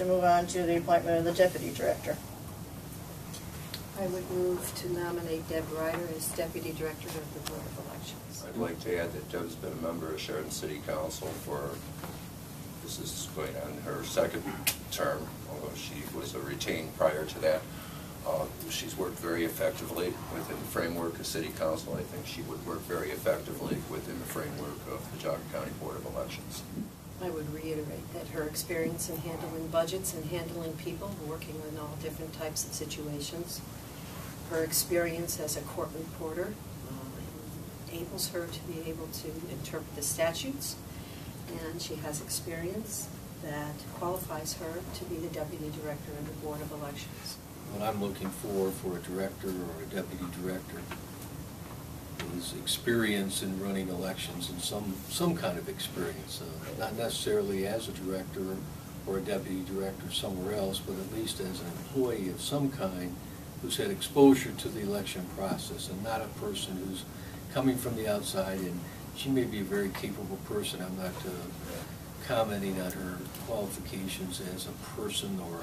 to move on to the appointment of the Deputy Director. I would move to nominate Deb Reiter as Deputy Director of the Board of Elections. I'd like to add that Deb's been a member of Chardon City Council for, this is going on her second term, although she was a retained prior to that. She's worked very effectively within the framework of City Council. I think she would work very effectively within the framework of the Geauga County Board of Elections. I would reiterate that her experience in handling budgets and handling people, working in all different types of situations, her experience as a court reporter enables her to be able to interpret the statutes, and she has experience that qualifies her to be the Deputy Director of the Board of Elections. What I'm looking for a director or a deputy director is experience in running elections and some kind of experience, not necessarily as a director or a deputy director somewhere else, but at least as an employee of some kind who's had exposure to the election process, and not a person who's coming from the outside. And she may be a very capable person. I'm not commenting on her qualifications as a person or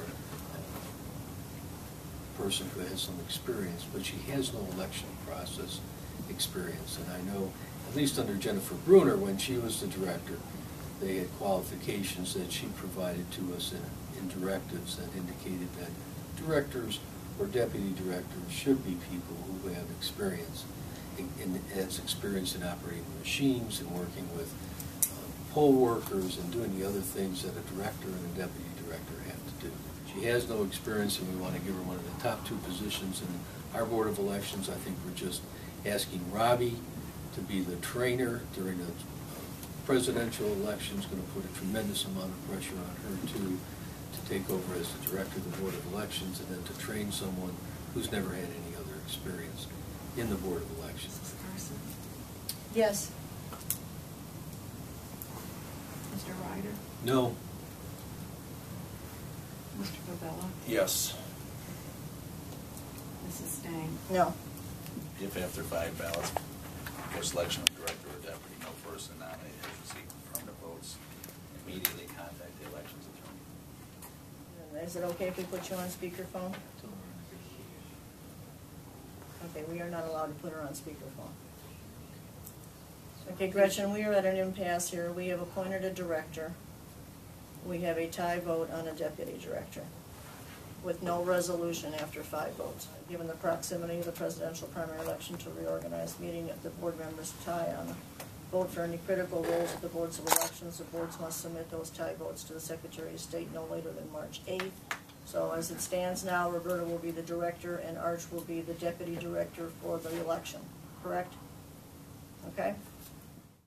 person who has some experience, but she has no election process experience. And I know, at least under Jennifer Bruner, when she was the director, they had qualifications that she provided to us in directives that indicated that directors or deputy directors should be people who have experience and has experience in operating machines and working with poll workers and doing the other things that a director and a deputy director have to do. She has no experience, and we want to give her one of the top 2 positions in our Board of Elections. I think we're just asking Robbie to be the trainer during the presidential election. Is going to put a tremendous amount of pressure on her to take over as the director of the Board of Elections, and then to train someone who's never had any other experience in the Board of Elections. Mrs. Carson? Yes. Mr. Reiter? No. Mr. Favela? Yes. Mrs. Stange? No. If after 5 ballots for selection of director or deputy, no person nominated has received affirmative votes, immediately contact the elections attorney. Is it okay if we put you on speakerphone? Okay, we are not allowed to put her on speakerphone. Okay, Gretchen, we are at an impasse here. We have appointed a director. We have a tie vote on a deputy director with no resolution after 5 votes. Given the proximity of the presidential primary election to reorganize meeting, if the board members tie on a vote for any critical roles of the boards of elections, the boards must submit those tie votes to the Secretary of State no later than March 8th. So as it stands now, Roberta will be the director and Arch will be the deputy director for the election, correct? Okay?